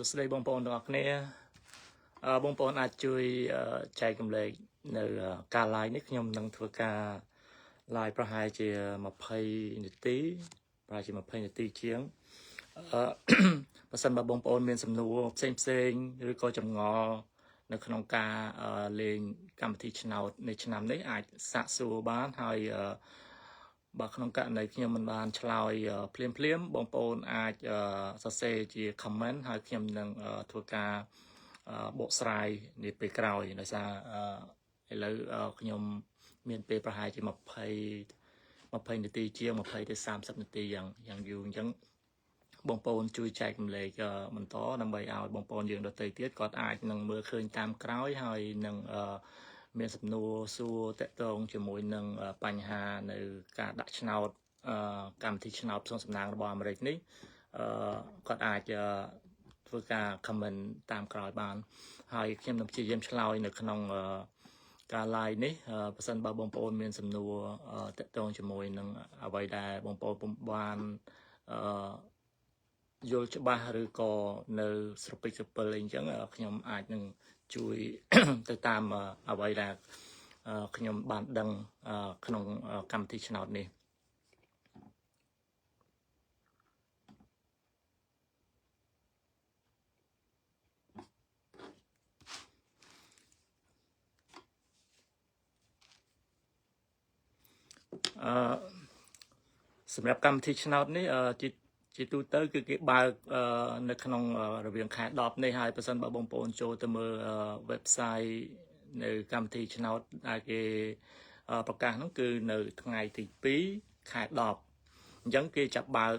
ស្ដីបងប្អូនទាំងអស់គ្នាបងប្អូនអាចជួយចែកកម្លែកនៅការ live នេះខ្ញុំនឹងធ្វើការ live ប្រហែលជា20នាទីប្រហែលជា20នាទីជាងបើសិនបើបងប្អូនមានសំណួរផ្សេងឬក៏ចម្ងល់នៅក្នុងការលេងកម្មវិធីឆ្នោតនៃឆ្នាំនេះអាចសាកសួរបានហើយបើក្នុងករណីខ្ញុំមិនបានឆ្លើយភ្លាមបងប្អូនអាចសរសេរជា comment ហើយខ្ញុំនឹងធ្វើការបកស្រាយនាពេលក្រោយដោយសារឥឡូវខ្ញុំមានពេលប្រហែលជា20នាទីជាង20ទៅ30នាទីយ៉ាងយូរអញ្ចឹងបងប្អូនជួយចែករំលែកបន្តដើម្បីឲ្យបងប្អូនយើងដទៃទៀតគាត់អាចនឹងមើលឃើញតាមក្រោយហើយនឹងមានសំណួរសួរតាក់ទងជាមួយនឹងបញ្ហានៅការដាក់ឆ្នោតកម្មវិធីឆ្នោតផ្សងសំណាងរបស់អាមេរិកនេះគាត់អាចធ្វើការ comment តាមក្រោយបានហើយខ្ញុំនឹងព្យាយាមឆ្លើយនៅក្នុងការ live នេះបើសិនបើបងប្អូនមានសំណួរតាក់ទងជាមួយនឹងអ្វីដែលបងប្អូនពុំបានយល់ច្បាស់ឬក៏នៅស្រពេចស្រពិលអីចឹងខ្ញុំអាចនឹងជួយទៅតាមអ្វីដែលខ្ញុំបានដឹងក្នុងកម្មវិធីឆ្នោតនេះសម្រាប់កម្មវិធីឆ្នោតនេះជាទូទៅគឺគេបើកនៅក្នុងរវាងខែ10នេះហើយបើសិនបើបងប្អូនចូលទៅមើល website នៅកម្មវិធីឆ្នោតដែលគេប្រកាសនោះគឺនៅថ្ងៃទី2ខែ10អញ្ចឹងគេចាប់បើក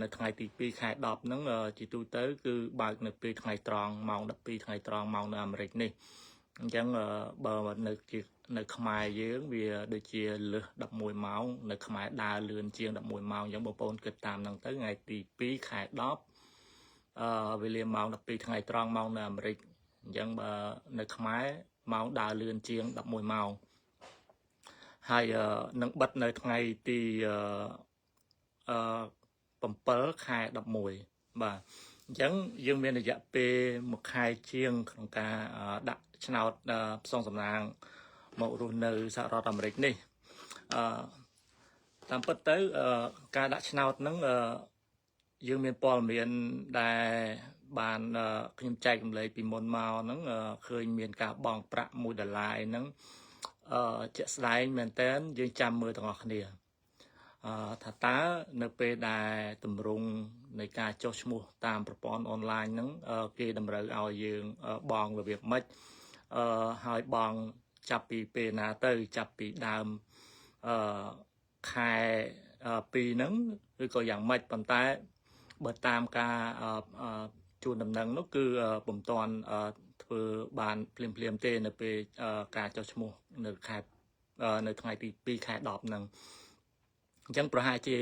នៅថ្ងៃទី2ខែ10ហ្នឹងជាទូទៅគឺបើកនៅពេលថ្ងៃត្រង់ម៉ោង12ថ្ងៃត្រង់ម៉ោងនៅអាមេរិកនេះអញ្ចឹងបើនៅខ្មែរយើងវាដូចជាលើស11ម៉ោងនៅខ្មែរដើរលឿនជាង11ម៉ោងអញ្ចឹងបងប្អូនគិតតាមហ្នឹងទៅថ្ងៃទី2ខែ10វេលាម៉ោង12ថ្ងៃត្រង់ម៉ោងនៅអាមេរិកអញ្ចឹងបើនៅខ្មែរម៉ោងដើរលឿនជាង11ម៉ោងហើយនឹងបិទនៅថ្ងៃទី7ខែ11បាទអញ្ចឹងយើងមានរយៈពេល1ខែជាងក្នុងការដាក់ឆ្នោតផ្សងសំណាងមករស់នៅសហរដ្ឋអាមេរិកនេះតាមពិតទៅការដាក់ឆ្នោតហ្នឹងយើងមានព័ត៌មានដែលបានខ្ញុំចែករំលែកពីមុនមកហ្នឹងឃើញមានការបង់ប្រាក់$1ហ្នឹងជាក់ស្ដែងមែនតើយើងចាំមើលទាំងអស់គ្នាថាតើនៅពេលដែលតម្រង់នៃការចុះឈ្មោះតាមប្រព័ន្ធអនឡាញហ្នឹងគេតម្រូវឲ្យយើងបង់របៀបម៉េចហើយបង់ចាប់ពីពេលណាទៅចាប់ពីដើមខែ2ហ្នឹងឬក៏យ៉ាងម៉េចប៉ុន្តែបើតាមការជួនដំណឹងនោះគឺពុំទាន់ធ្វើបានភ្លាមទេនៅពេលការចុះឈ្មោះនៅថ្ងៃទី2ខែ10ហ្នឹងអញ្ចឹងប្រហែលជា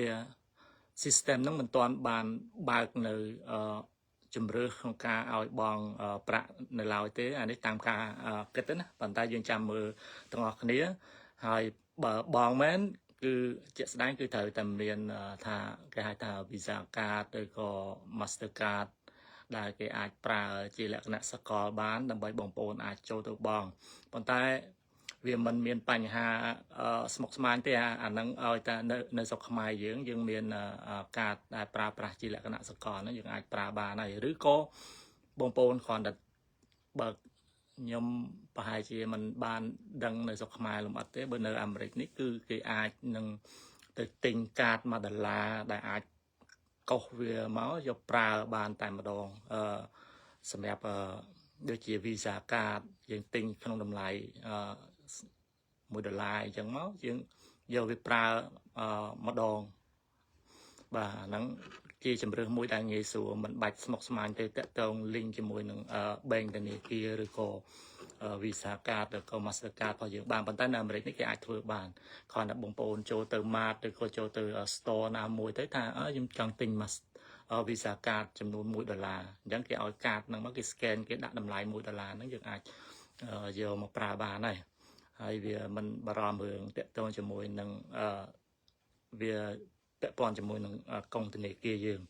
system ហ្នឹងមិនទាន់បានបើកនៅជំរឿសក្នុងការឲ្យបងប្រាក់នៅឡើយទេអានេះតាមការគិតទៅណាប៉ុន្តែយើងចាំមើលទាំងអស់គ្នាហើយបើបងមែនគឺជាក់ស្ដែងគឺត្រូវតែមានថាគេហៅថា Visa card ឬក៏ Master card ដែលគេអាចប្រើជាលក្ខណៈសកលបានដើម្បីបងប្អូនអាចចូលទៅបងប៉ុន្តែវាមិនមានបញ្ហាស្មុគស្មាញទេអាហ្នឹងឲ្យតែនៅស្រុកខ្មែរយើងមានកាតដែលប្រើប្រាស់ជាលក្ខណៈសកលហ្នឹងយើងអាចប្រើបានហើយឬក៏បងប្អូនគ្រាន់តែបើខ្ញុំប្រហែលជាមិនបានដឹងនៅស្រុកខ្មែរលម្អិតទេបើនៅអាមេរិកនេះគឺគេអាចនឹងទៅទិញកាត$1ដែលអាចកុសវាមកយកប្រើបានតែម្ដងសម្រាប់ដូចជា Visa card យើងទិញក្នុងតម្លៃ$1អញ្ចឹងមកយើងយកវាប្រើម្ដងបាទអាហ្នឹងជាជំរឿសមួយដែលងាយស្រួលមិនបាច់ស្មុគស្មាញទេតាក់ទង link ជាមួយនឹង bank ធនាគារឬក៏ Visa card ឬក៏ Master card របស់យើងបានប៉ុន្តែនៅអាមេរិកនេះគេអាចធ្វើបានគ្រាន់តែបងប្អូនចូលទៅ Mart ឬក៏ចូលទៅ store ណាមួយទៅថាខ្ញុំចង់ទិញ Visa card ចំនួន$1អញ្ចឹងគេឲ្យកាតហ្នឹងមកគេ scan គេដាក់តម្លៃ$1ហ្នឹងយើងអាចយកមកប្រើបានហើយវាមិនបារម្ភរឿងតាក់ទងជាមួយនឹងវាពាក់ព័ន្ធជាមួយនឹងកុងធនាគារយើង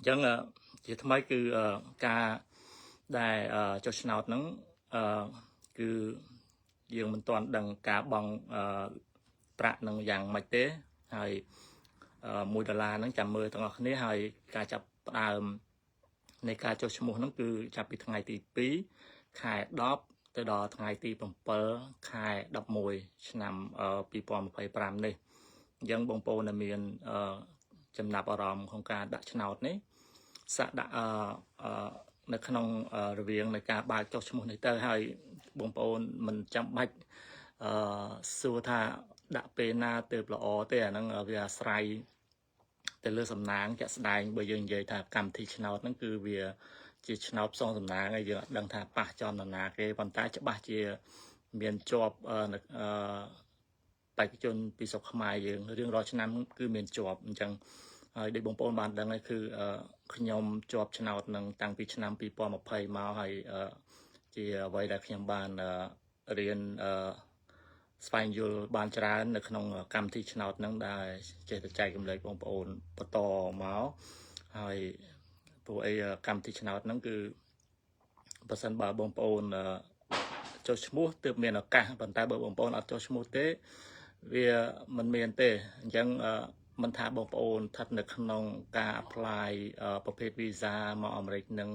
ចឹងជាថ្មីគឺការដែលចុះឆ្នោតហ្នឹងគឺយើងមិនទាន់ដឹងការបង់ប្រាក់នឹងយ៉ាងម៉េចទេហើយ$1ហ្នឹងចាំមើលទាំងអស់គ្នាហើយការចាប់ផ្ដើមនៃការចុះឈ្មោះហ្នឹងគឺចាប់ពីថ្ងៃទី2ខែ10ទៅដល់ថ្ងៃទី7ខែ11ឆ្នាំ2025នេះអញ្ចឹងបងប្អូនដែលមានចំណាប់អារម្មណ៍ក្នុងការដាក់ឆ្នោតនេះសាក់ដាក់នៅក្នុងរវាងនៃការបើកចុះឈ្មោះនេះទៅហើយបងប្អូនមិនចាំបាច់សួរថាដាក់ពេលណាទៅល្អទេអាហ្នឹងវាអាស្រ័យទៅលើសំណាងជាក់ស្ដែងបើយើងនិយាយថាកម្មវិធីឆ្នោតហ្នឹងគឺវាជាឆ្នោតផ្សងសំណាងហើយយើងអត់ដឹងថាប៉ះចំនរណាគេប៉ុន្តែច្បាស់ជាមានជាប់បេក្ខជនពីស្រុកខ្មែរយើងរៀងរាល់ឆ្នាំគឺមានជាប់អញ្ចឹងហើយដូចបងប្អូនបានដឹងហើយគឺខ្ញុំជាប់ឆ្នោតនឹងតាំងពីឆ្នាំ2020មកហើយជាអ្វីដែលខ្ញុំបានរៀនស្វែងយល់បានច្រើននៅក្នុងកម្មវិធីឆ្នោតហ្នឹងដែលចេះតែចែករំលែកបងប្អូនបន្តមកហើយព្រោះអីកម្មវិធីឆ្នោតហ្នឹងគឺបើសិនបើបងប្អូនចុះឈ្មោះទើបមានឱកាសប៉ុន្តែបើបងប្អូនអត់ចុះឈ្មោះទេវាមិនមានទេអញ្ចឹងមិនថាបងប្អូនស្ថិតនៅក្នុងការ apply ប្រភេទ visa មកអាមេរិកនឹង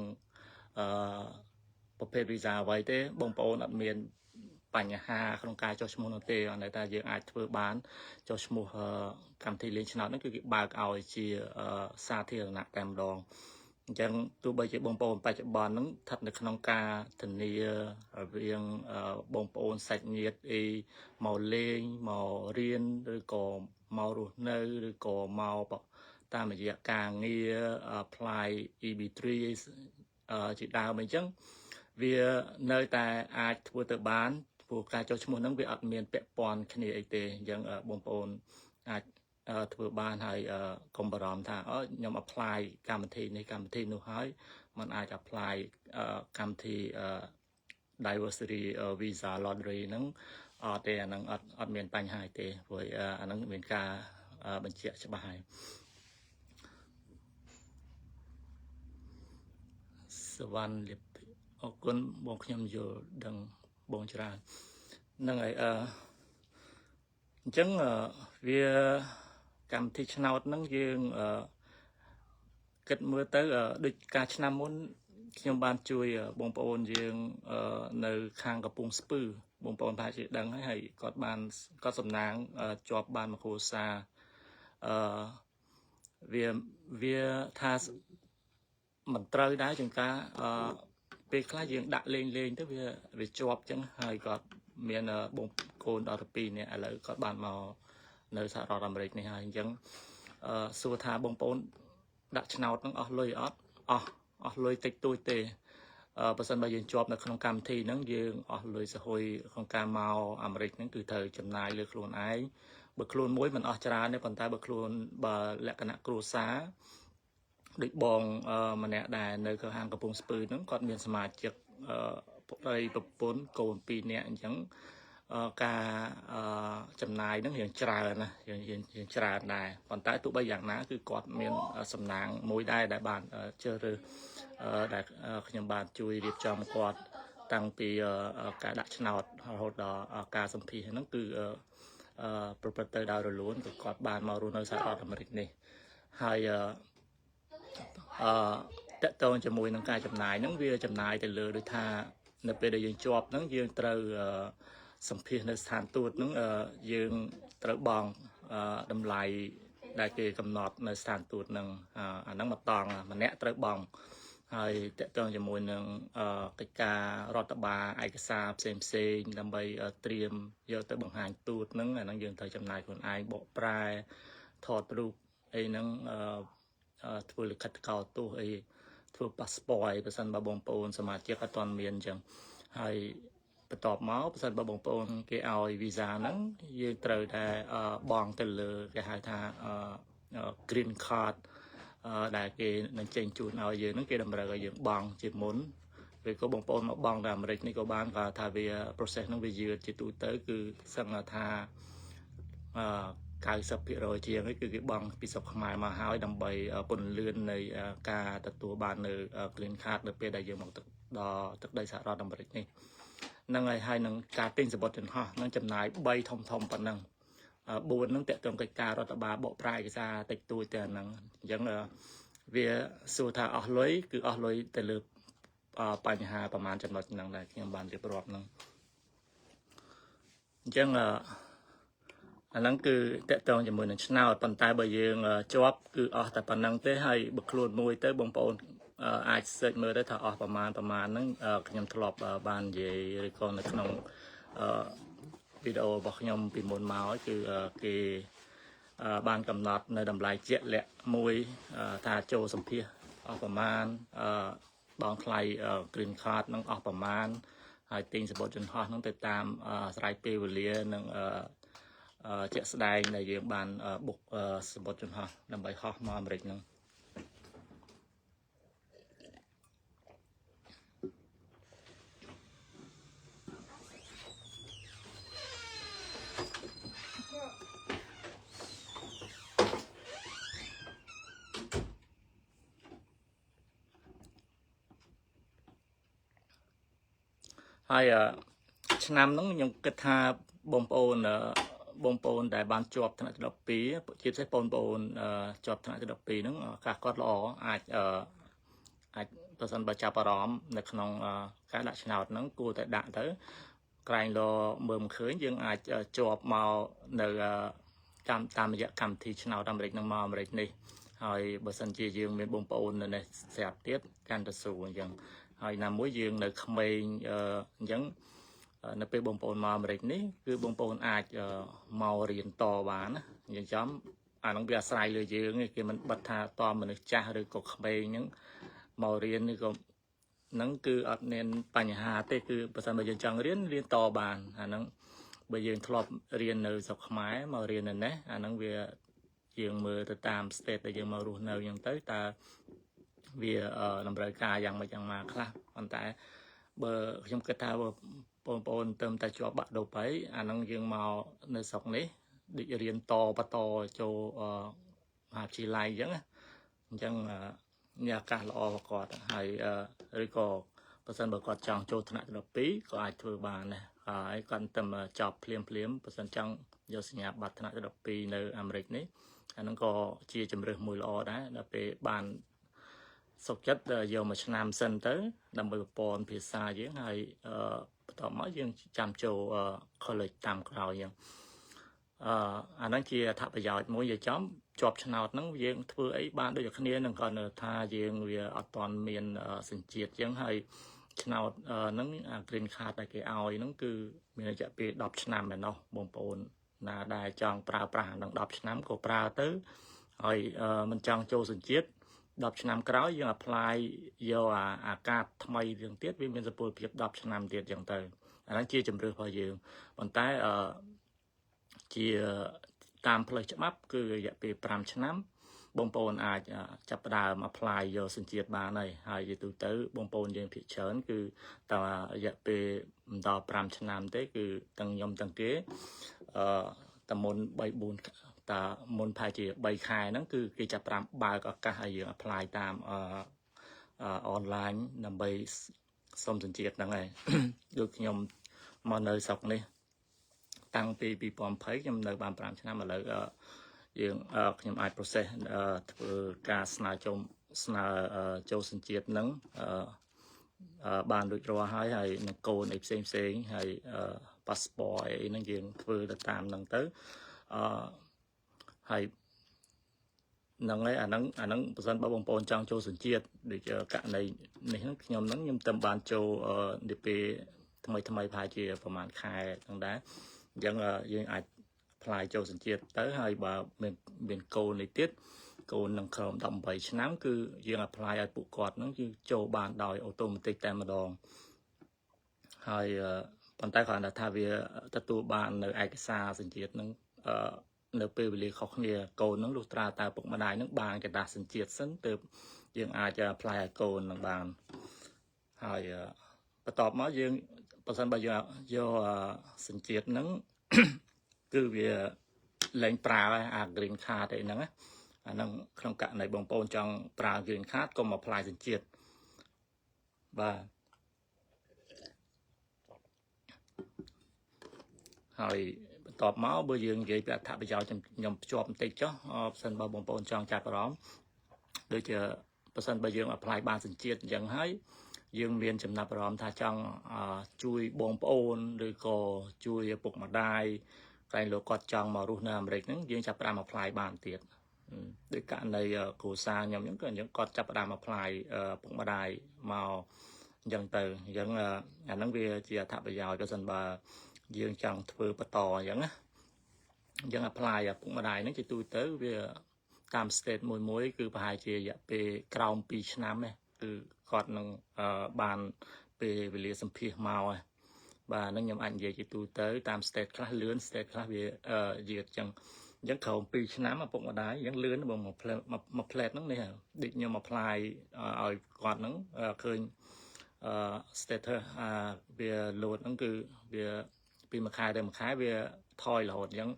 ប្រភេទ visa អ្វីទេបងប្អូនអត់មានបញ្ហាក្នុងការចុះឈ្មោះនោះទេអនតែយើងអាចធ្វើបានចុះឈ្មោះកម្មវិធីលេងឆ្នោតហ្នឹងគឺគេបើកឲ្យជាសាធារណៈតែម្ដងអញ្ចឹងទោះបីជាបងប្អូនបច្ចុប្បន្នហ្នឹងស្ថិតនៅក្នុងការធានារវាងបងប្អូនសាច់ញាតិអីមកលេងមករៀនឬក៏មករស់នៅឬក៏មកតាមរយៈការងារ apply EB3 ជាដើមអីចឹងវានៅតែអាចធ្វើទៅបានព្រោះការចុះឈ្មោះហ្នឹងវាអត់មានពាក់ព័ន្ធគ្នាអីទេអញ្ចឹងបងប្អូនអាចធ្វើបានហើយកុំបារម្ភថាខ្ញុំ apply កម្មវិធីនេះកម្មវិធីនោះហើយมันអាច apply កម្មវិធី diversity visa lottery ហ្នឹងអត់ទេអាហ្នឹងអត់មានបញ្ហាទេព្រោះអាហ្នឹងមានការបញ្ជាក់ច្បាស់ហើយសវណ្ណលិភអរគុណបងខ្ញុំយល់ដឹងបងច្រើនហ្នឹងហើយអញ្ចឹងវាកម្មវិធីឆ្នោតហ្នឹងយើងគិតមើលទៅដូចការឆ្នាំមុនខ្ញុំបានជួយបងប្អូនយើងនៅខាងកំពង់ស្ពឺបងប្អូនប្រហែលជាដឹងហើយគាត់សំណាងជាប់បានមកគ្រួសារវាថាមិនត្រូវដែរជាងការពេលខ្លះយើងដាក់លេងទៅវាជាប់ចឹងហើយគាត់មានបងកូនដល់12នាក់ឥឡូវគាត់បានមកនៅសហរដ្ឋអាមេរិកនេះហើយអញ្ចឹងសួរថាបងប្អូនដាក់ឆ្នោតហ្នឹងអស់លុយអត់អស់លុយតិចតួចទេបើសិនបើយើងជាប់នៅក្នុងកម្មវិធីហ្នឹងយើងអស់លុយសហួយក្នុងការមកអាមេរិកហ្នឹងគឺត្រូវចំណាយលើខ្លួនឯងបើខ្លួនមួយមិនអស់ច្រើនទេប៉ុន្តែបើលក្ខណៈគ្រួសារដូចបងម្នាក់ដែលនៅខាងកំពង់ស្ពឺហ្នឹងគាត់មានសមាជិកប្តីប្រពន្ធកូន2នាក់អញ្ចឹងការចំណាយហ្នឹងរៀងច្រើនណារៀងច្រើនដែរប៉ុន្តែទោះបីយ៉ាងណាគឺគាត់មានសំណាងមួយដែរដែលបានជ្រើសរើសដែលខ្ញុំបានជួយរៀបចំគាត់តាំងពីការដាក់ឆ្នោតរហូតដល់ការសម្ភាសហ្នឹងគឺប្រព្រឹត្តទៅដោយរលូនគឺគាត់បានមករស់នៅសហរដ្ឋអាមេរិកនេះហើយតកតងជាមួយនឹងការចំណាយហ្នឹងវាចំណាយទៅលើដូចថានៅពេលដែលយើងជាប់ហ្នឹងយើងត្រូវសម្ភាសនៅស្ថានទូតហ្នឹងយើងត្រូវបង់តម្លៃដែលគេកំណត់នៅស្ថានទូតហ្នឹងអាហ្នឹងមកតង់ម្នាក់ត្រូវបង់ហើយតកតងជាមួយនឹងកិច្ចការរដ្ឋបាលឯកសារផ្សេងដើម្បីត្រៀមយកទៅបង្ហាញទូតហ្នឹងអាហ្នឹងយើងត្រូវចំណាយខ្លួនឯងបកប្រែថតរូបអីហ្នឹងធ្វើលិខិតកោតទោសអីធ្វើប៉ាសពតអីបើសិនបើបងប្អូនសមាជិកអត់ទាន់មានអញ្ចឹងហើយបន្ទាប់មកបើសិនបើបងប្អូនគេឲ្យ visa ហ្នឹងយើងត្រូវតែបង់ទៅលើគេហៅថា green card ដែលគេនឹងចេញជូនឲ្យយើងហ្នឹងគេតម្រូវឲ្យយើងបង់ជាមុនពេលក៏បងប្អូនមកបង់ទៅអាមេរិកនេះក៏បានគាត់ថាវា process ហ្នឹងវាយឺតជាទូទៅគឺសឹងថា 90%ជាងនេះគឺគេបង់ពីស្រុកខ្មែរមកហើយដើម្បីពន្លឿននៃការទទួលបាននៅ green card នៅពេលដែលយើងមកដល់ទឹកដីសហរដ្ឋអាមេរិកនេះនឹងហើយនឹងការទិញសម្បត្តិយន្តហោះនឹងចំណាយ3ធំប៉ុណ្ណឹង4នឹងតកតងកិច្ចការរដ្ឋបាលបកប្រាយឯកសារតិចតួចតែហ្នឹងអញ្ចឹងវាសួរថាអស់លុយគឺអស់លុយទៅលើបញ្ហាប្រមាណចំណុចហ្នឹងដែលខ្ញុំបានរៀបរាប់ហ្នឹងអញ្ចឹងអាហ្នឹងគឺតកតងជាមួយនឹងឆ្នោតប៉ុន្តែបើយើងជាប់គឺអស់តែប៉ុណ្្នឹងទេហើយបើខ្លួនមួយទៅបងប្អូនអាច search មើលទៅថាអស់ប្រមាណហ្នឹងខ្ញុំធ្លាប់បាននិយាយឬក៏នៅក្នុងវីដេអូរបស់ខ្ញុំពីមុនមកគឺគេបានកំណត់នៅតម្លៃជាក់លាក់មួយថាចូលសម្ភារអស់ប្រមាណបងថ្លៃ green card នឹងអស់ប្រមាណហើយទិញសម្បត្តិយន្តហោះហ្នឹងទៅតាមស្រ័យពេលវេលានិងជាក់ស្ដែងដែលយើងបានបុកសម្បត្តិយន្តហោះដើម្បីហោះមកអាមេរិកហ្នឹងហើយឆ្នាំហ្នឹងខ្ញុំគិតថាបងប្អូនដែលបានជាប់ថ្នាក់ទី12ជាពិសេសបងប្អូនជាប់ថ្នាក់ទី12ហ្នឹងការគាត់ល្អអាចប្រសិនបើចាប់អារម្មណ៍នៅក្នុងការដាក់ឆ្នោតហ្នឹងគួរតែដាក់ទៅក្រែងលមើលមិនឃើញយើងអាចជាប់មកនៅតាមរយៈកម្មវិធីឆ្នោតអាមេរិកនឹងមកអាមេរិកនេះហើយបើសិនជាយើងមានបងប្អូននៅនេះស្រាប់ទៀតកាន់តែស្រួលអញ្ចឹងហើយណាមួយយើងនៅក្មេងអញ្ចឹងនៅពេលបងប្អូនមកអាមេរិកនេះគឺបងប្អូនអាចមករៀនតបានណានិយាយចំអានឹងវាអាស្រ័យលើយើងគេមិនបិទថាតមនុស្សចាស់ឬក៏ក្មេងហ្នឹងមករៀនឬក៏ហ្នឹងគឺអត់មានបញ្ហាទេគឺបើសិនបើយើងចង់រៀនតបានអាហ្នឹងបើយើងធ្លាប់រៀននៅស្រុកខ្មែរមករៀននៅនេះអាហ្នឹងវាយើងមើលទៅតាម state ដែលយើងមករស់នៅអញ្ចឹងទៅតើវាតម្រូវការយ៉ាងម៉េចយ៉ាងម៉ាខ្លះប៉ុន្តែបើខ្ញុំគិតថាបងប្អូនទៅតែជាប់បាក់ដូបហើយអាហ្នឹងយើងមកនៅស្រុកនេះដូចរៀនបន្តចូលមហាវិទ្យាល័យអញ្ចឹងមានឱកាសល្អរបស់គាត់ហើយឬក៏បើសិនបើគាត់ចង់ចូលថ្នាក់ទី12ក៏អាចធ្វើបានដែរហើយគាត់តែចប់ភ្លាមបើសិនចង់យកសញ្ញាបត្រថ្នាក់ទី12នៅអាមេរិកនេះអាហ្នឹងក៏ជាជំរើសមួយល្អដែរដល់ពេលបានសុខចិត្តយកមួយឆ្នាំសិនទៅដើម្បីប្រព័ន្ធភាសាយើងហើយបន្ទាប់មកយើងចាំចូល college តាមក្រោយយើងអាហ្នឹងជាអត្ថប្រយោជន៍មួយនិយាយចំជាប់ឆ្នោតហ្នឹងយើងធ្វើអីបានដូចគ្នានឹងគាត់ថាយើងវាអត់ទាន់មានសញ្ជាតិចឹងហើយឆ្នោតហ្នឹងអា green card ដែលគេឲ្យហ្នឹងគឺមានរយៈពេល10ឆ្នាំឯណោះបងប្អូនណាដែលចង់ប្រើប្រាស់អាហ្នឹង10ឆ្នាំក៏ប្រើទៅហើយមិនចង់ចូលសញ្ជាតិ10ឆ្នាំក្រោយយើង apply យកអាកាតថ្មីទៀតវាមានសុពលភាព10ឆ្នាំទៀតចឹងទៅអាហ្នឹងជាជំរើសរបស់យើងប៉ុន្តែជាតាមផ្លូវច្បាប់គឺរយៈពេល5ឆ្នាំបងប្អូនអាចចាប់ផ្ដើម apply យកសញ្ជាតិបានហើយនិយាយទៅបងប្អូនយើងភាគច្រើនគឺតើរយៈពេលមិនដល់5ឆ្នាំទេគឺទាំងខ្ញុំទាំងគេតមុន3-4តាមុនផែជា3ខែហ្នឹងគឺគេចាប់ប្រាំបើកឱកាសឲ្យយើង apply តាមonline ដើម្បីសុំសញ្ជាតិហ្នឹងហើយដូចខ្ញុំមកនៅស្រុកនេះតាំងពី2020ខ្ញុំនៅបាន5ឆ្នាំឥឡូវយើងខ្ញុំអាច process ធ្វើការស្នើចូលសញ្ជាតិហ្នឹងបានរួចរាល់ហើយនឹងកូនអីផ្សេងហើយ passport អីហ្នឹងយើងធ្វើទៅតាមហ្នឹងទៅហើយហ្នឹងហើយអាហ្នឹងបើសិនបើបងប្អូនចង់ចូលសញ្ជាតិដូចករណីនេះខ្ញុំទៅបានចូលនាពេលថ្មីប្រហែលជាប្រហែលខែហ្នឹងដែរអញ្ចឹងយើងអាចផ្លាយចូលសញ្ជាតិទៅហើយបើមានកូននេះទៀតកូននឹងក្រោម18ឆ្នាំគឺយើង apply ឲ្យពួកគាត់ហ្នឹងគឺចូលបានដោយអូតូម៉ាទិកតែម្ដងហើយប៉ុន្តែគ្រាន់តែថាវាទទួលបាននៅឯកសារសញ្ជាតិហ្នឹងនៅពេលវេលាខុសគ្នាកូនហ្នឹងលុះត្រាតែពុកម្ដាយហ្នឹងបានកដាស់សញ្ជាតិសិនទើបយើងអាច apply ឲ្យកូនហ្នឹងបានហើយបន្ទាប់មកយើងបើសិនបើយកសញ្ជាតិហ្នឹងគឺវា lên pra green card đấy nè năng không cả này bông bồn trong pra green card có một apply dân chiết và hỏi tọp máu bây giờ vậy là thả bây giờ nhom chọp tây chó sân bao bông bồn trong chặt róm đôi chờ sân bây giờ apply ban dân chiết chẳng hay dương miền chấm nạp róm tha trong chui bông bồn rồi có chui bục mặt đai cái lô cọt trong mà rút nằm rịch những dương chặt ram apply ban tiệt đối cả này cổ xa nhầm những cọt chặt ram apply bục mặt đai màu dân từ dân năng về chỉ thả bây giờ cho sân bà dương chẳng thưa bắt tò dân apply bục mặt đai nó chỉ tôi tới về tam state mùi muối cứ bài chỉ về crown beach nam nàyคือคอร์ดนึงบานเปเรียสัมพีมาอ่ะบานนั่งยำอันเยจิตูเตอร์ตามสเตทคลาสเลื่อนสเตทคลาสเยืดจังยังเขาปีชนะมาปกมาได้ยังเลื่อนบ่มาเพลทนั่งเนี่ยดิยำมาพลายเอากอดนั่งเคยสเตทเตอร์เบียโหลดนั่นคือเบียปีมาคายเดิมคายเบียทอยโหลดยัง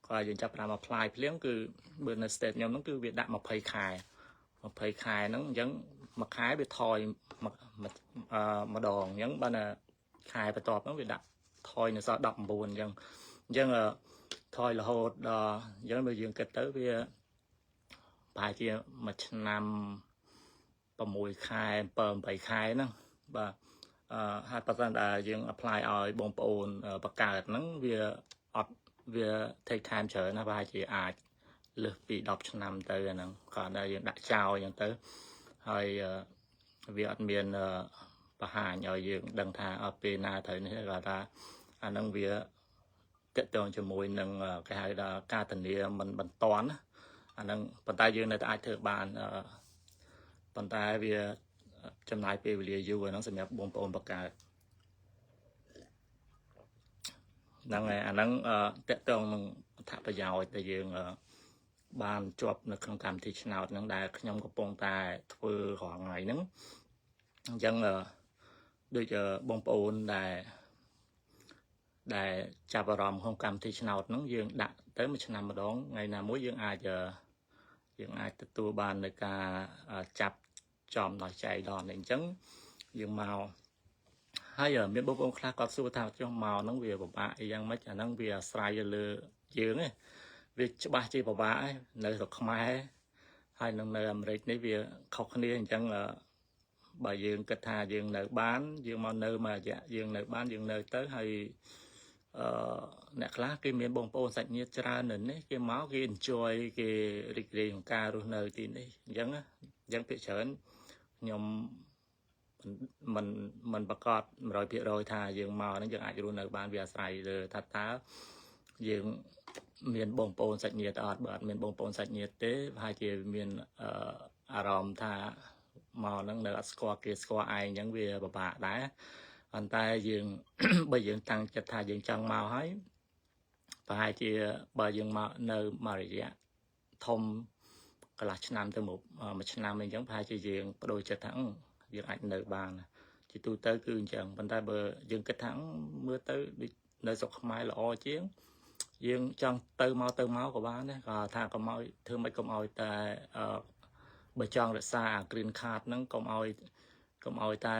ก็ยังจับมาพลายเพียงคือเบอร์ในสเตทยำนั่นคือเบียดักมาเพย์คายนั่งยังมาขายไปทอยมาดองยังบ้านขายไปตอบนั่งไปดักทอยเนี่ยซอดับบุญยังทอยละโหดยังไปยืนเกิดtới với bài kia mà nằmประมวยขายเปิ่มไปขายนั่งvà 5% ដែលយើង apply ឲ្យបងប្អូនបង្កើតហ្នឹងវា take time ច្រើនណាស់ប្រហែលជាអាចលើសពី10ឆ្នាំទៅអាហ្នឹងគាត់ដែលយើងដាក់ចោលអញ្ចឹងទៅហើយវាអត់មានបង្ហាញឲ្យយើងដឹងថាអត់ពេលណាត្រូវនេះគាត់ថាអាហ្នឹងវាតកតងជាមួយនឹងគេហៅថាការធានាមិនបន្ទាន់ណាអាហ្នឹងប៉ុន្តែយើងនៅតែអាចធ្វើបានប៉ុន្តែវាចំណាយពេលវេលាយូរហ្នឹងសម្រាប់បងប្អូនបង្កើតហ្នឹងហើយអាហ្នឹងតកតងនឹងអត្ថប្រយោជន៍ដែលយើងបានជាប់នៅក្នុងកម្មវិធីឆ្នោតហ្នឹងដែលខ្ញុំកំពុងតែធ្វើរាល់ថ្ងៃហ្នឹងអញ្ចឹងដូចបងប្អូនដែលចាប់អារម្មណ៍ក្នុងកម្មវិធីឆ្នោតហ្នឹងយើងដាក់ទៅមួយឆ្នាំម្ដងថ្ងៃណាមួយយើងអាចទទួលបាននៅការចាប់ចំដល់ចៃដន្យអញ្ចឹងយើងមកហើយមានបងប្អូនខ្លះគាត់សួរថាចុះមកហ្នឹងវាពិបាកអីយ៉ាងម៉េចអាហ្នឹងវាអាស្រ័យលើយើងឯងវាច្បាស់ជាពិបាកឯងនៅស្រុកខ្មែរហើយនៅអាមេរិកនេះវាខុសគ្នាអញ្ចឹងបើយើងគិតថាយើងនៅបានយើងមកនៅមួយរយៈយើងនៅបានយើងនៅទៅហើយអ្នកខ្លះគេមានបងប្អូនសាច់ញាតិច្រើននៅនេះគេមកគេ enjoy គេរីករាយក្នុងការរស់នៅទីនេះអញ្ចឹងភាគច្រើនខ្ញុំមិនប្រកាស 100% ថាយើងមកហ្នឹងយើងអាចរស់នៅបានវាអាស្រ័យលើថាតើយើងមានបងប្អូនសាច់ញាតិអត់បើអត់មានបងប្អូនសាច់ញាតិទេប្រហែលជាមានអារម្មណ៍ថាមកហ្នឹងនៅអត់ស្គាល់គេស្គាល់ឯងអញ្ចឹងវាពិបាកដែរប៉ុន្តែយើងបើយើងតាំងចិត្តថាយើងចង់មកហើយប្រហែលជាបើយើងមកនៅមួយរយៈធំកន្លះឆ្នាំទៅមួយឆ្នាំអីចឹងប្រហែលជាយើងបដូរចិត្តថាយើងអាចនៅបានជាទូទៅគឺអញ្ចឹងប៉ុន្តែបើយើងគិតថាមើលទៅដូចនៅស្រុកខ្មែរល្អជាងយើងចង់ទៅមកក៏បានដែរក៏ថាកុំឲ្យធ្វើមិនកុំឲ្យតែបើចង់រក្សាអា green card ហ្នឹងកុំឲ្យតែ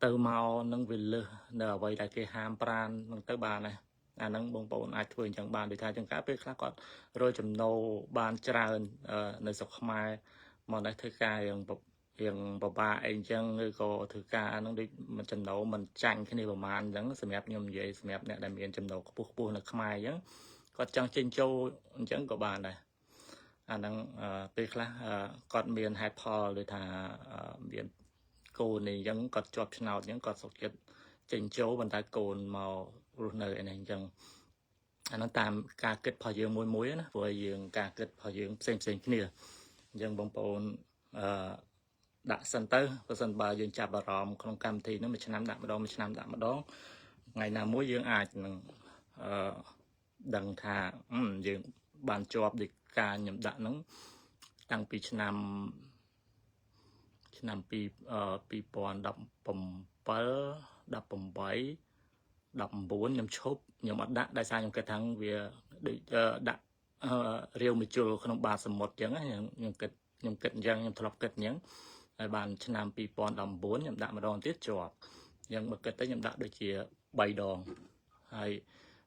ទៅមកនឹងវាលើសនៅអ្វីដែលគេហាមប្រាននឹងទៅបានដែរអាហ្នឹងបងប្អូនអាចធ្វើអញ្ចឹងបានដូចថាចង្ការពេលខ្លះគាត់រកចំណូលបានច្រើននៅស្រុកខ្មែរមកនេះធ្វើការរៀងពិបាកអីអញ្ចឹងឬក៏ធ្វើការហ្នឹងដូចមិនចំណូលមិនចាញ់គ្នាប្រហែលអញ្ចឹងសម្រាប់ខ្ញុំនិយាយសម្រាប់អ្នកដែលមានចំណូលខ្ពស់នៅខ្មែរអញ្ចឹងគាត់ចង់ចេញចូលអញ្ចឹងក៏បានដែរអាហ្នឹងពេលខ្លះគាត់មានហេតុផលដូចថាមានកូននេះអញ្ចឹងគាត់ជាប់ឆ្នោតអញ្ចឹងគាត់សុខចិត្តចេញចូលប៉ុន្តែកូនមករស់នៅឯនេះអញ្ចឹងអាហ្នឹងតាមការគិតរបស់យើងមួយណាព្រោះយើងការគិតរបស់យើងផ្សេងគ្នាអញ្ចឹងបងប្អូនដាក់សិនទៅបើសិនបើយើងចាប់អារម្មណ៍ក្នុងកម្មវិធីហ្នឹងមួយឆ្នាំដាក់ម្ដងថ្ងៃណាមួយយើងអាចនឹងដឹងថាយើងបានជាប់ដូចការខ្ញុំដាក់ហ្នឹងតាំងពីឆ្នាំ2017 18 đập bốn nhầm chốt nhầm ọt đạn đại sai nhầm cái thằng về đạn riêu mì chua không ba sầm một chẳng nhầm kịch chẳng nhầm thọp kịch nhẫn bàn chân nam pi pon đập bốn nhầm đạn mà đòn tiết chọt nhưng mà kịch tới nhầm đạn đôi chia bay đòn hay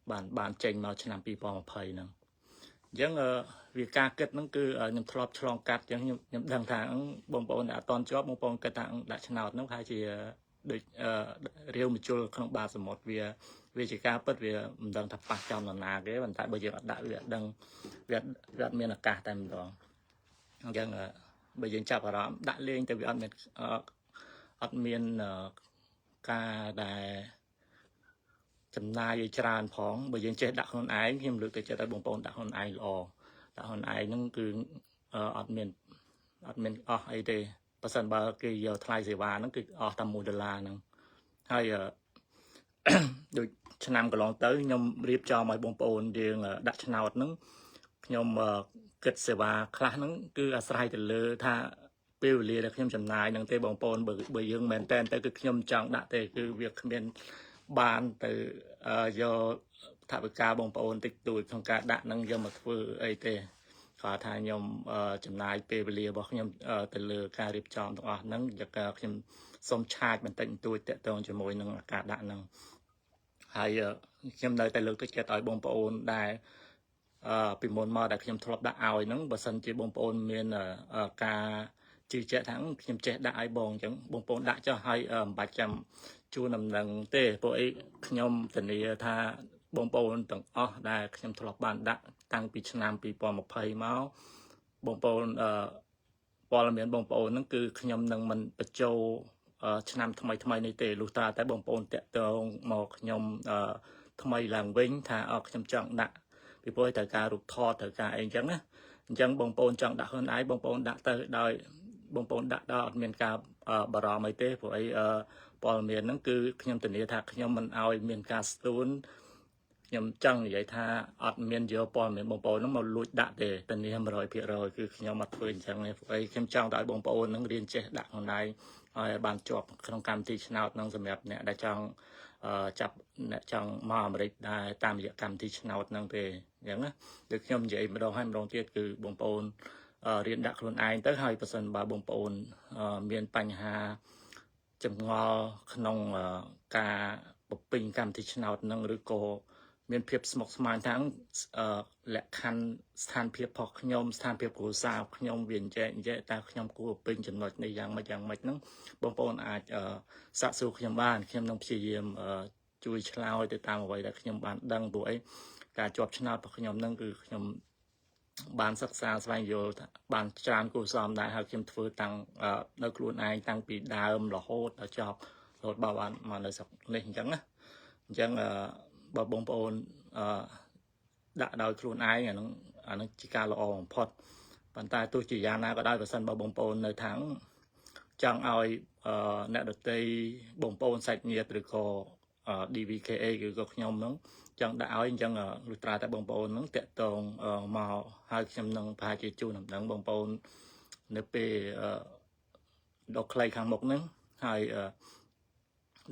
bàn chênh mà chân nam pi pon mà phơi nè chẳng vì ca kịch nó cứ nhầm thọp chlong cắt chẳng nhầm đằng thằng bông bông đã toàn chóp bông bông cái thằng đã chân nào nó hay chỉដូចរាវមជុលក្នុងបាសមុទ្រវាជាការពិតវាមិនដឹងថាប៉ះចំនរណាគេប៉ុន្តែបើយើងអត់ដាក់វាដឹងវាអត់មានឱកាសតែម្ដងអញ្ចឹងបើយើងចាប់អារម្មណ៍ដាក់លេងទៅវាអត់មានការដែលចំណាយឲ្យច្រើនផងបើយើងចេះដាក់ខ្លួនឯងខ្ញុំលើកទៅចិត្តឲ្យបងប្អូនដាក់ខ្លួនឯងល្អដាក់ខ្លួនឯងហ្នឹងគឺអត់មានអស់អីទេបើសិនបើគេយកថ្លៃសេវាហ្នឹងគឺអស់តែ$1ហ្នឹងហើយដូចឆ្នាំកន្លងទៅខ្ញុំរៀបចំឲ្យបងប្អូនយើងដាក់ឆ្នោតហ្នឹងខ្ញុំគិតសេវាខ្លះហ្នឹងគឺអាស្រ័យទៅលើថាពេលវេលាដែលខ្ញុំចំណាយហ្នឹងទេបងប្អូនបើយើងមែនតែនទៅគឺខ្ញុំចង់ដាក់ទេគឺវាគ្មានបានទៅយកថវិកាបងប្អូនតិចតួចក្នុងការដាក់ហ្នឹងយកមកធ្វើអីទេគាត់ថាខ្ញុំចំណាយពេលវេលារបស់ខ្ញុំទៅលើការរៀបចំទាំងអស់ហ្នឹងយកខ្ញុំសូមឆាចបន្តិចបន្តួចតកតងជាមួយនឹងការដាក់ហ្នឹងហើយខ្ញុំនៅតែលើកទឹកចិត្តឲ្យបងប្អូនដែលពីមុនមកដែលខ្ញុំធ្លាប់ដាក់ឲ្យហ្នឹងបើសិនជាបងប្អូនមានការជឿជាក់ថាខ្ញុំចេះដាក់ឲ្យបងអញ្ចឹងបងប្អូនដាក់ចុះឲ្យមិនបាច់ចាំជួនដំណឹងទេព្រោះអីខ្ញុំធានាថាបងប្អូនទាំងអស់ដែលខ្ញុំធ្លាប់បានដាក់តាំងពីឆ្នាំ2020មកបងប្អូនព័ត៌មានបងប្អូនហ្នឹងគឺខ្ញុំនឹងមិនបញ្ចូលឆ្នាំថ្មីនេះទេលុះត្រាតែបងប្អូនតាក់ទងមកខ្ញុំថ្មីឡើងវិញថាខ្ញុំចង់ដាក់ពីព្រោះត្រូវការរូបថតត្រូវការអីអញ្ចឹងណាអញ្ចឹងបងប្អូនចង់ដាក់ខ្លួនឯងបងប្អូនដាក់ទៅដោយបងប្អូនដាក់ដល់អត់មានការបារម្ភអីទេព្រោះអីព័ត៌មានហ្នឹងគឺខ្ញុំធានាថាខ្ញុំមិនឲ្យមានការស្ទួនខ្ញុំចង់និយាយថាអត់មានយកព័ត៌មានបងប្អូនហ្នឹងមកលួចដាក់ទេធានា 100% គឺខ្ញុំអត់ធ្វើអញ្ចឹងទេព្រោះអីខ្ញុំចង់ឲ្យបងប្អូនហ្នឹងរៀនចេះដាក់ខ្លួនឯងឲ្យបានជាប់ក្នុងកម្មវិធីឆ្នោតហ្នឹងសម្រាប់អ្នកដែលចង់ចាប់អ្នកចង់មកអាមេរិកដែរតាមរយៈកម្មវិធីឆ្នោតហ្នឹងទេអញ្ចឹងណាដូចខ្ញុំនិយាយម្ដងហើយម្ដងទៀតគឺបងប្អូនរៀនដាក់ខ្លួនឯងទៅហើយបើសិនបើបងប្អូនមានបញ្ហាចម្ងល់ក្នុងការបំពេញកម្មវិធីឆ្នោតហ្នឹងឬក៏មានភាពស្មុគស្មាញថាលក្ខខណ្ឌស្ថានភាពរបស់ខ្ញុំស្ថានភាពគ្រួសារខ្ញុំវាអញ្ចឹងតែខ្ញុំគួរពេញចំណុចនេះយ៉ាងម៉េចហ្នឹងបងប្អូនអាចសាកសួរខ្ញុំបានខ្ញុំនឹងព្យាយាមជួយឆ្លើយទៅតាមអ្វីដែលខ្ញុំបានដឹងព្រោះអីការជាប់ឆ្នោតរបស់ខ្ញុំហ្នឹងគឺខ្ញុំបានសិក្សាស្វែងយល់បានច្រើនគួរសមដែរហើយខ្ញុំធ្វើតាំងនៅខ្លួនឯងតាំងពីដើមរហូតដល់ចប់រហូតបានមកនៅស្រុកនេះអញ្ចឹងណាអញ្ចឹងបើបងប្អូនដាក់ដោយខ្លួនឯងអានឹងជាការល្អបំផុតប៉ុន្តែទោះជាយ៉ាងណាក៏ដោយបើសិនបើបងប្អូននៅខាងចង់ឲ្យអ្នកដទៃបងប្អូនសាច់ញាតិឬក៏ DVKA ឬក៏ខ្ញុំហ្នឹងចង់ដាក់ឲ្យអញ្ចឹងលុះត្រាតែបងប្អូនហ្នឹងតាក់ទងមកហើយខ្ញុំនឹងប្រហែលជាជូនដំណឹងបងប្អូននៅពេលដល់ខ្លីខាងមុខហ្នឹងហើយ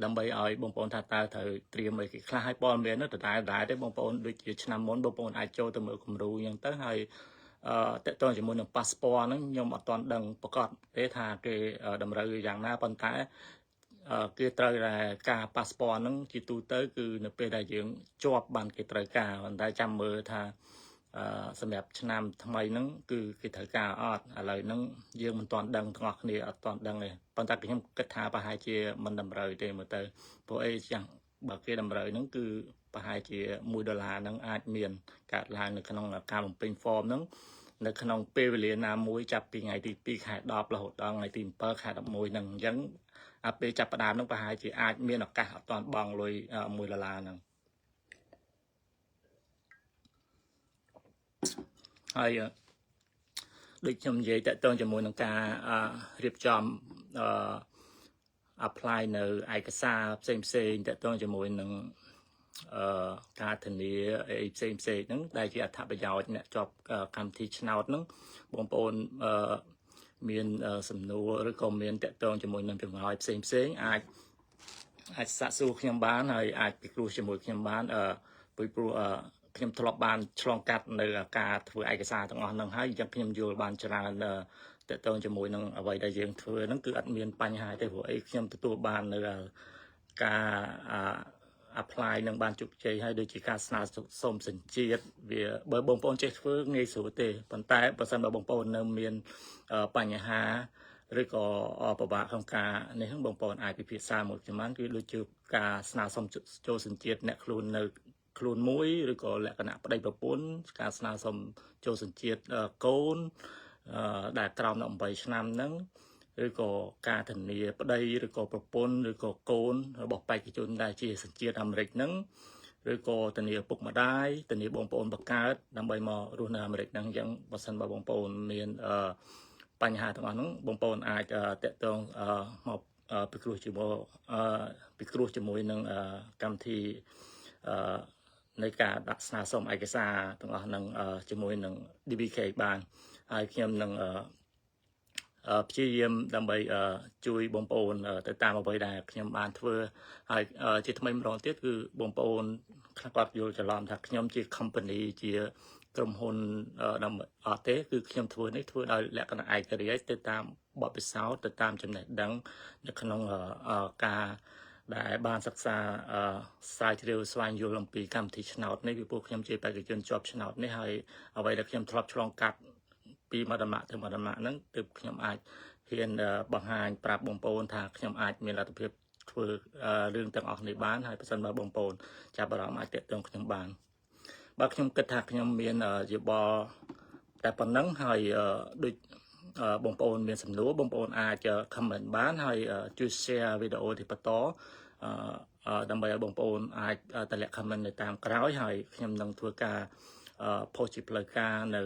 ដើម្បីឲ្យបងប្អូនថាតើត្រូវត្រៀមអីគេខ្លះឲ្យព័ត៌មាននោះដដែលទេបងប្អូនដូចជាឆ្នាំមុនបងប្អូនអាចចូលទៅមើលគំរូអញ្ចឹងទៅហើយតើតើជាមួយនឹង passport ហ្នឹងខ្ញុំអត់ទាន់ដឹងប្រកាសទេថាគេតម្រូវយ៉ាងណាប៉ុន្តែគេត្រូវតែការ passport ហ្នឹងជាទូទៅគឺនៅពេលដែលយើងជាប់បានគេត្រូវការប៉ុន្តែចាំមើលថាសម្រាប់ឆ្នាំថ្មីហ្នឹងគឺគេត្រូវការអត់ឥឡូវហ្នឹងយើងមិនទាន់ដឹងទាំងអស់គ្នាអត់ទាន់ដឹងទេប៉ុន្តែខ្ញុំគិតថាប្រហែលជាមិនតម្រូវទេមើលទៅព្រោះអីចឹងបើគេតម្រូវហ្នឹងគឺប្រហែលជា$1ហ្នឹងអាចមានកើតឡើងនៅក្នុងការបំពេញ form ហ្នឹងនៅក្នុងពេលវេលាណាមួយចាប់ពីថ្ងៃទី2ខែ10រហូតដល់ថ្ងៃទី7ខែ11ហ្នឹងអញ្ចឹងពេលចាប់ផ្ដើមហ្នឹងប្រហែលជាអាចមានឱកាសអត់ទាន់បង់លុយ$1ហ្នឹងហើយដូចខ្ញុំនិយាយតើតើជាមួយនឹងការរៀបចំapply នៅឯកសារផ្សេងតើតើជាមួយនឹងការធានាអីផ្សេងហ្នឹងដែលជាអត្ថប្រយោជន៍អ្នកជាប់កម្មវិធីឆ្នោតហ្នឹងបងប្អូនមានសំណួរឬក៏មានតកតងជាមួយនឹងចម្លើយផ្សេងអាច អាចសាកសួរខ្ញុំបានហើយអាចពិគ្រោះជាមួយខ្ញុំបានពីព្រោះខ្ញុំធ្លាប់បានឆ្លងកាត់នៅការធ្វើឯកសារទាំងអស់ហ្នឹងហើយអញ្ចឹងខ្ញុំយល់បានច្រើនតកតងជាមួយនឹងអ្វីដែលយើងធ្វើហ្នឹងគឺអត់មានបញ្ហាទេព្រោះអីខ្ញុំទទួលបាននៅការapply នឹងបានជោគជ័យហើយដូចជាការស្នើសុំសញ្ជាតិវាបើបងប្អូនចេះធ្វើងាយស្រួលទេប៉ុន្តែបើសិនបើបងប្អូននៅមានបញ្ហាឬក៏ពិបាកក្នុងការនេះបងប្អូនអាចពិភាក្សាមួយខ្ញុំបានគឺដូចជាការស្នើសុំចូលសញ្ជាតិអ្នកខ្លួននៅខ្លួនមួយឬក៏លក្ខណៈប្តីប្រពន្ធការស្នើសុំចូលសញ្ជាតិកូនដែលក្រោម18ឆ្នាំហ្នឹងឬក៏ការធានាប្តីឬក៏ប្រពន្ធឬក៏កូនរបស់បេក្ខជនដែលជាសញ្ជាតិអាមេរិកហ្នឹងឬក៏ធានាពុកម្ដាយធានាបងប្អូនបង្កើតដើម្បីមករស់នៅអាមេរិកហ្នឹងអញ្ចឹងបើសិនបើបងប្អូនមានបញ្ហាទាំងអស់ហ្នឹងបងប្អូនអាចតាក់ទងមកពិគ្រោះជាមួយនឹងកម្មវិធីនៃការដាក់ស្នើសុំឯកសារទាំងអស់ហ្នឹងជាមួយនឹង DBK បានហើយខ្ញុំនឹងព្យាយាមដើម្បីជួយបងប្អូនទៅតាមអ្វីដែលខ្ញុំបានធ្វើហើយជាថ្មីម្ដងទៀតគឺបងប្អូនខ្លះគាត់យល់ច្រឡំថាខ្ញុំជា company ជាក្រុមហ៊ុនដើម្បីអត់ទេគឺខ្ញុំធ្វើនេះធ្វើដោយលក្ខណៈឯករាជ្យទៅតាមបទពិសោធន៍ទៅតាមចំណេះដឹងនៅក្នុងការដែលបានសិក្សាស្រាវជ្រាវស្វែងយល់អំពីកម្មវិធីឆ្នោតនេះពីព្រោះខ្ញុំជាបេក្ខជនជាប់ឆ្នោតនេះហើយអ្វីដែលខ្ញុំធ្លាប់ឆ្លងកាត់ពីមួយដំណាក់ទៅមួយដំណាក់ហ្នឹងទើបខ្ញុំអាចហ៊ានបង្ហាញប្រាប់បងប្អូនថាខ្ញុំអាចមានលទ្ធភាពធ្វើរឿងទាំងអស់នេះបានហើយបើសិនបើបងប្អូនចាប់អារម្មណ៍អាចតាក់ទងខ្ញុំបានបើខ្ញុំគិតថាខ្ញុំមានយោបល់តែប៉ុណ្ណឹងហើយដូចបងប្អូនមានសំណួរបងប្អូនអាច comment បានហើយជួយ share វីដេអូនេះបន្តដើម្បីឲ្យបងប្អូនអាចតម្លាក់ comment នៅតាមក្រោយហើយខ្ញុំនឹងធ្វើការ post ជាផ្លូវការនៅ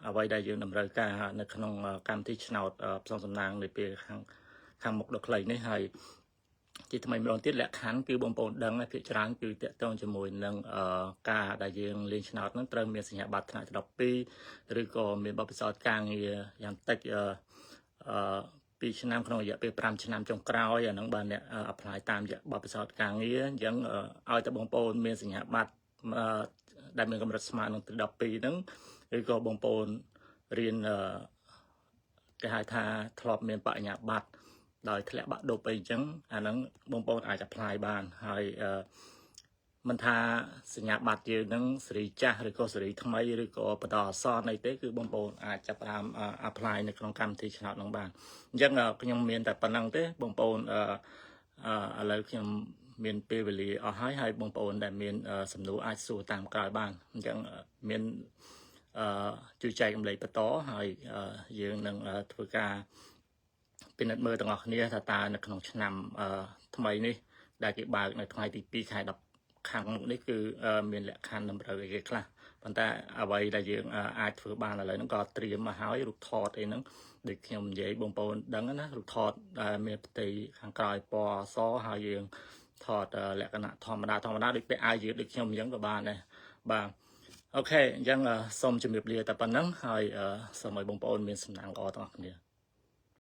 អ្វីដែលយើងតម្រូវការនៅក្នុងកម្មវិធីឆ្នោតផ្សងសំណាងនៅពេលខាងមុខដ៏ខ្លីនេះហើយជាថ្មីម្ដងទៀតលក្ខខណ្ឌគឺបងប្អូនដឹងហើយភាគច្រើនគឺតាក់ទងជាមួយនឹងការដែលយើងលេងឆ្នោតហ្នឹងត្រូវមានសញ្ញាបត្រថ្នាក់12ឬក៏មានបទពិសោធន៍ការងារយ៉ាងតិច2ឆ្នាំក្នុងរយៈពេល5ឆ្នាំចុងក្រោយអាហ្នឹងបានអ្នក apply តាមរយៈបទពិសោធន៍ការងារអញ្ចឹងឲ្យតែបងប្អូនមានសញ្ញាបត្រដែលមានកម្រិតស្មើនឹង12ហ្នឹងឬក៏បងប្អូនរៀនគេហៅថាធ្លាប់មានបញ្ញាបត្រដោយធ្លាក់បាក់ឌុបអីចឹងអាហ្នឹងបងប្អូនអាច apply បានហើយមិនថាសញ្ញាបត្រយើងហ្នឹងសេរីចាស់ឬក៏សេរីថ្មីឬក៏បន្តអសរអីទេគឺបងប្អូនអាចចាប់ផ្ដើម apply នៅក្នុងកម្មវិធីឆ្នោតហ្នឹងបានអញ្ចឹងខ្ញុំមានតែប៉ុណ្្នឹងទេបងប្អូនឥឡូវខ្ញុំមានពេលវេលាអស់ហើយបងប្អូនដែលមានសំណួរអាចសួរតាមក្រោយបានអញ្ចឹងមានជួយចែកម្លែកបន្តហើយយើងនឹងធ្វើការពិនិត្យមើលទាំងអស់គ្នាថាតើនៅក្នុងឆ្នាំថ្មីនេះដែលគេបើកនៅថ្ងៃទី2ខែ10ខាងមុខនេះគឺមានលក្ខខណ្ឌតម្រូវអីគេខ្លះប៉ុន្តែអ្វីដែលយើងអាចធ្វើបានឥឡូវហ្នឹងក៏ត្រៀមមកហើយរូបថតអីហ្នឹងដូចខ្ញុំនិយាយបងប្អូនដឹងណារូបថតដែលមានផ្ទៃខាងក្រោយពណ៌អសហើយយើងថតលក្ខណៈធម្មតាដូចពាក់អាវយឺតដូចខ្ញុំអញ្ចឹងក៏បានដែរបាទអូខេអញ្ចឹងសូមជម្រាបលាតែប៉ុណ្្នឹងហើយសូមឲ្យបងប្អូនមានសំណាងល្អទាំងអស់គ្នា